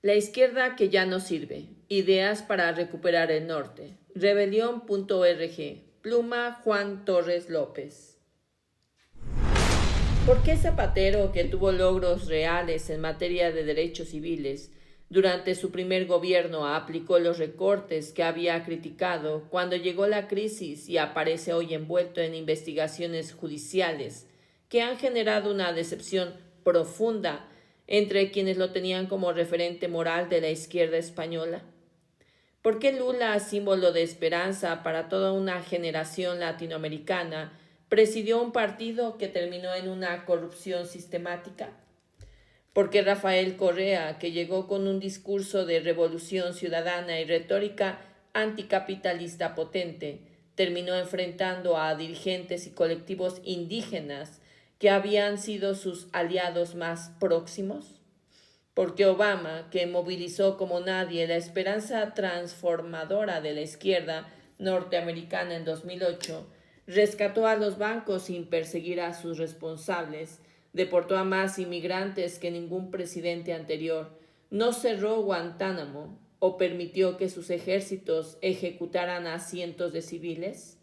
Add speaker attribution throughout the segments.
Speaker 1: La izquierda que ya no sirve. Ideas para recuperar el norte. Rebelión.org. Pluma Juan Torres López. ¿Por qué Zapatero, que tuvo logros reales en materia de derechos civiles, durante su primer gobierno aplicó los recortes que había criticado cuando llegó la crisis y aparece hoy envuelto en investigaciones judiciales que han generado una decepción profunda entre quienes lo tenían como referente moral de la izquierda española? ¿Por qué Lula, símbolo de esperanza para toda una generación latinoamericana, presidió un partido que terminó en una corrupción sistemática? ¿Por qué Rafael Correa, que llegó con un discurso de revolución ciudadana y retórica anticapitalista potente, terminó enfrentando a dirigentes y colectivos indígenas que habían sido sus aliados más próximos? Porque Obama, que movilizó como nadie la esperanza transformadora de la izquierda norteamericana en 2008, rescató a los bancos sin perseguir a sus responsables, deportó a más inmigrantes que ningún presidente anterior, no cerró Guantánamo o permitió que sus ejércitos ejecutaran a cientos de civiles?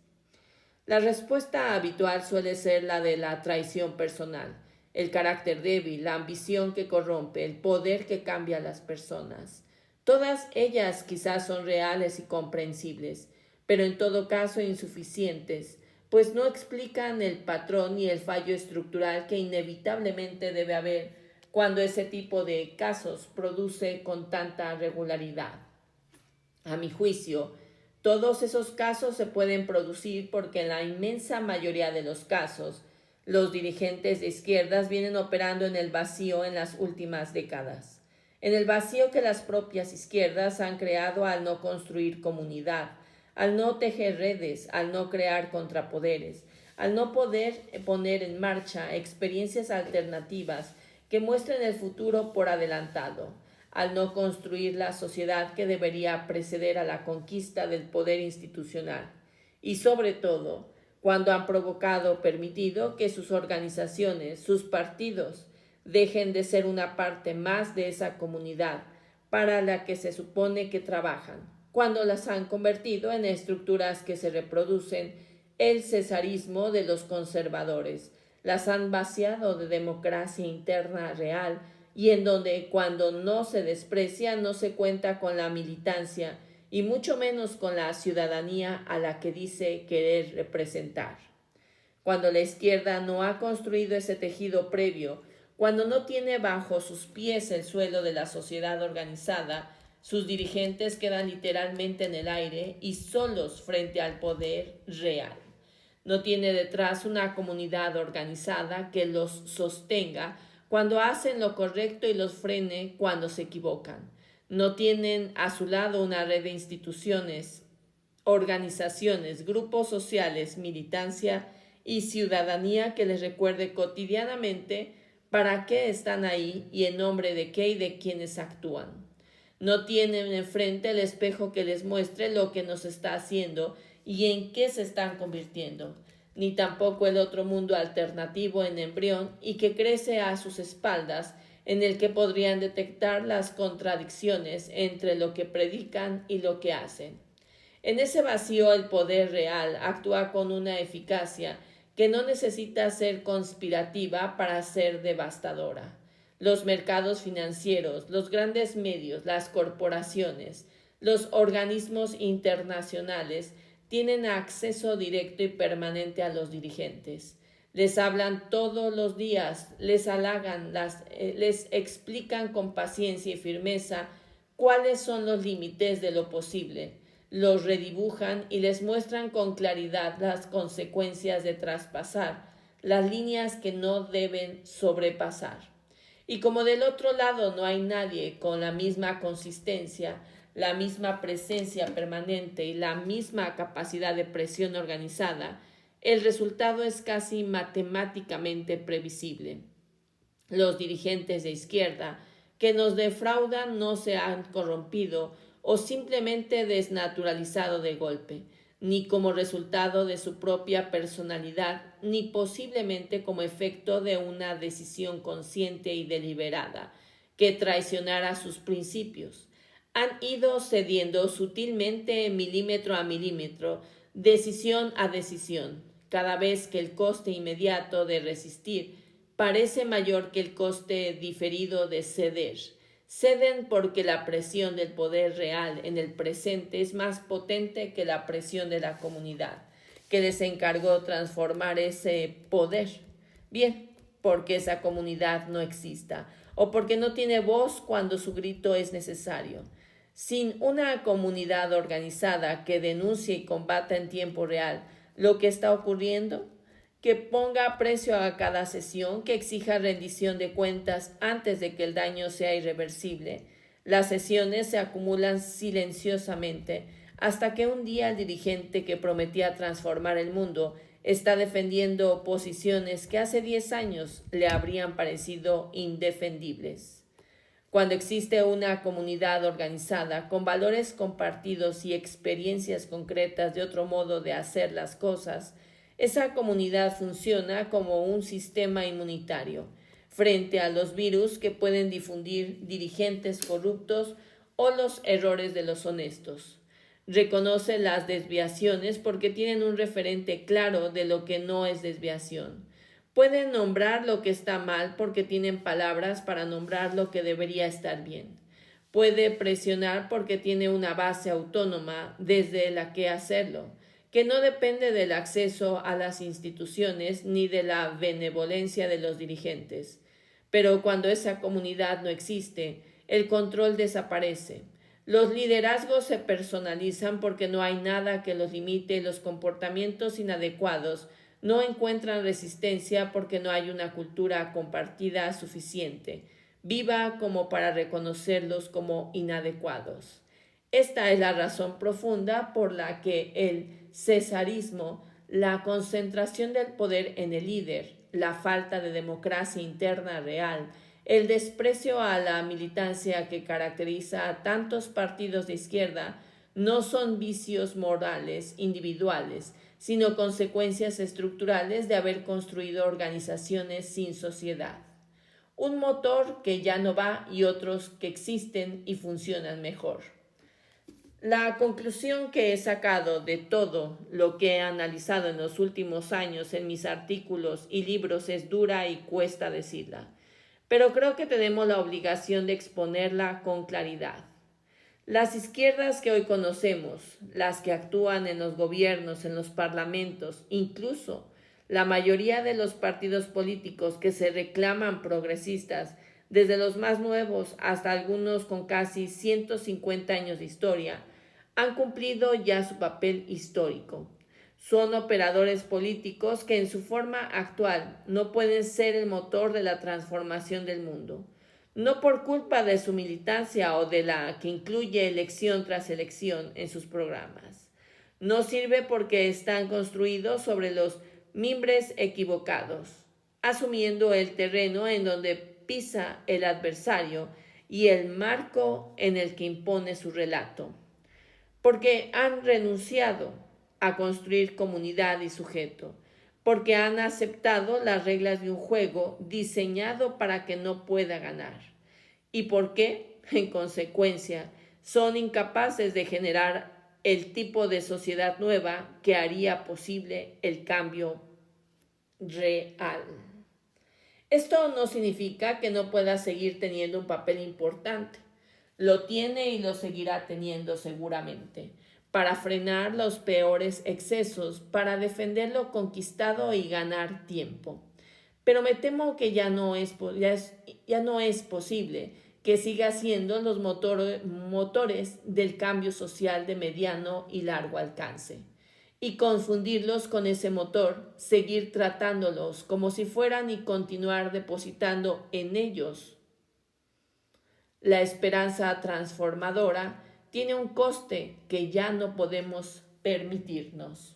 Speaker 1: La respuesta habitual suele ser la de la traición personal, el carácter débil, la ambición que corrompe, el poder que cambia a las personas. Todas ellas quizás son reales y comprensibles, pero en todo caso insuficientes, pues no explican el patrón y el fallo estructural que inevitablemente debe haber cuando ese tipo de casos produce con tanta regularidad. A mi juicio, todos esos casos se pueden producir porque en la inmensa mayoría de los casos, los dirigentes de izquierdas vienen operando en el vacío en las últimas décadas, en el vacío que las propias izquierdas han creado al no construir comunidad, al no tejer redes, al no crear contrapoderes, al no poder poner en marcha experiencias alternativas que muestren el futuro por adelantado, al no construir la sociedad que debería preceder a la conquista del poder institucional, y sobre todo, cuando han provocado o permitido que sus organizaciones, sus partidos, dejen de ser una parte más de esa comunidad para la que se supone que trabajan, cuando las han convertido en estructuras que se reproducen el cesarismo de los conservadores, las han vaciado de democracia interna real y en donde cuando no se desprecia no se cuenta con la militancia y mucho menos con la ciudadanía a la que dice querer representar. Cuando la izquierda no ha construido ese tejido previo, cuando no tiene bajo sus pies el suelo de la sociedad organizada, sus dirigentes quedan literalmente en el aire y solos frente al poder real. No tiene detrás una comunidad organizada que los sostenga cuando hacen lo correcto y los frene cuando se equivocan. No tienen a su lado una red de instituciones, organizaciones, grupos sociales, militancia y ciudadanía que les recuerde cotidianamente para qué están ahí y en nombre de qué y de quiénes actúan. No tienen enfrente el espejo que les muestre lo que nos está haciendo y en qué se están convirtiendo, ni tampoco el otro mundo alternativo en embrión y que crece a sus espaldas, en el que podrían detectar las contradicciones entre lo que predican y lo que hacen. En ese vacío el poder real actúa con una eficacia que no necesita ser conspirativa para ser devastadora. Los mercados financieros, los grandes medios, las corporaciones, los organismos internacionales tienen acceso directo y permanente a los dirigentes. Les hablan todos los días, les halagan, les explican con paciencia y firmeza cuáles son los límites de lo posible, los redibujan y les muestran con claridad las consecuencias de traspasar las líneas que no deben sobrepasar. Y como del otro lado no hay nadie con la misma consistencia, la misma presencia permanente y la misma capacidad de presión organizada, el resultado es casi matemáticamente previsible. Los dirigentes de izquierda que nos defraudan no se han corrompido o simplemente desnaturalizado de golpe, ni como resultado de su propia personalidad, ni posiblemente como efecto de una decisión consciente y deliberada, que traicionara sus principios. Han ido cediendo sutilmente milímetro a milímetro, decisión a decisión, cada vez que el coste inmediato de resistir parece mayor que el coste diferido de ceder. Ceden porque la presión del poder real en el presente es más potente que la presión de la comunidad, que les encargó transformar ese poder. Bien, porque esa comunidad no exista, o porque no tiene voz cuando su grito es necesario. Sin una comunidad organizada que denuncie y combata en tiempo real lo que está ocurriendo, que ponga precio a cada sesión, que exija rendición de cuentas antes de que el daño sea irreversible, las sesiones se acumulan silenciosamente hasta que un día el dirigente que prometía transformar el mundo está defendiendo posiciones que hace 10 años le habrían parecido indefendibles. Cuando existe una comunidad organizada con valores compartidos y experiencias concretas de otro modo de hacer las cosas, esa comunidad funciona como un sistema inmunitario frente a los virus que pueden difundir dirigentes corruptos o los errores de los honestos. Reconoce las desviaciones porque tienen un referente claro de lo que no es desviación. Pueden nombrar lo que está mal porque tienen palabras para nombrar lo que debería estar bien. Puede presionar porque tiene una base autónoma desde la que hacerlo, que no depende del acceso a las instituciones ni de la benevolencia de los dirigentes. Pero cuando esa comunidad no existe, el control desaparece. Los liderazgos se personalizan porque no hay nada que los limite y los comportamientos inadecuados no encuentran resistencia porque no hay una cultura compartida suficiente, viva como para reconocerlos como inadecuados. Esta es la razón profunda por la que el cesarismo, la concentración del poder en el líder, la falta de democracia interna real, el desprecio a la militancia que caracteriza a tantos partidos de izquierda no son vicios morales individuales, sino consecuencias estructurales de haber construido organizaciones sin sociedad. Un motor que ya no va y otros que existen y funcionan mejor. La conclusión que he sacado de todo lo que he analizado en los últimos años en mis artículos y libros es dura y cuesta decirla, pero creo que tenemos la obligación de exponerla con claridad. Las izquierdas que hoy conocemos, las que actúan en los gobiernos, en los parlamentos, incluso la mayoría de los partidos políticos que se reclaman progresistas, desde los más nuevos hasta algunos con casi 150 años de historia, han cumplido ya su papel histórico. Son operadores políticos que en su forma actual no pueden ser el motor de la transformación del mundo. No por culpa de su militancia o de la que incluye elección tras elección en sus programas. No sirve porque están construidos sobre los mimbres equivocados, asumiendo el terreno en donde pisa el adversario y el marco en el que impone su relato. Porque han renunciado a construir comunidad y sujeto, porque han aceptado las reglas de un juego diseñado para que no pueda ganar, y porque, en consecuencia, son incapaces de generar el tipo de sociedad nueva que haría posible el cambio real. Esto no significa que no pueda seguir teniendo un papel importante. Lo tiene y lo seguirá teniendo seguramente, para frenar los peores excesos, para defender lo conquistado y ganar tiempo. Pero me temo que ya no es posible que siga siendo los motores del cambio social de mediano y largo alcance. Y confundirlos con ese motor, seguir tratándolos como si fueran y continuar depositando en ellos la esperanza transformadora, tiene un coste que ya no podemos permitirnos.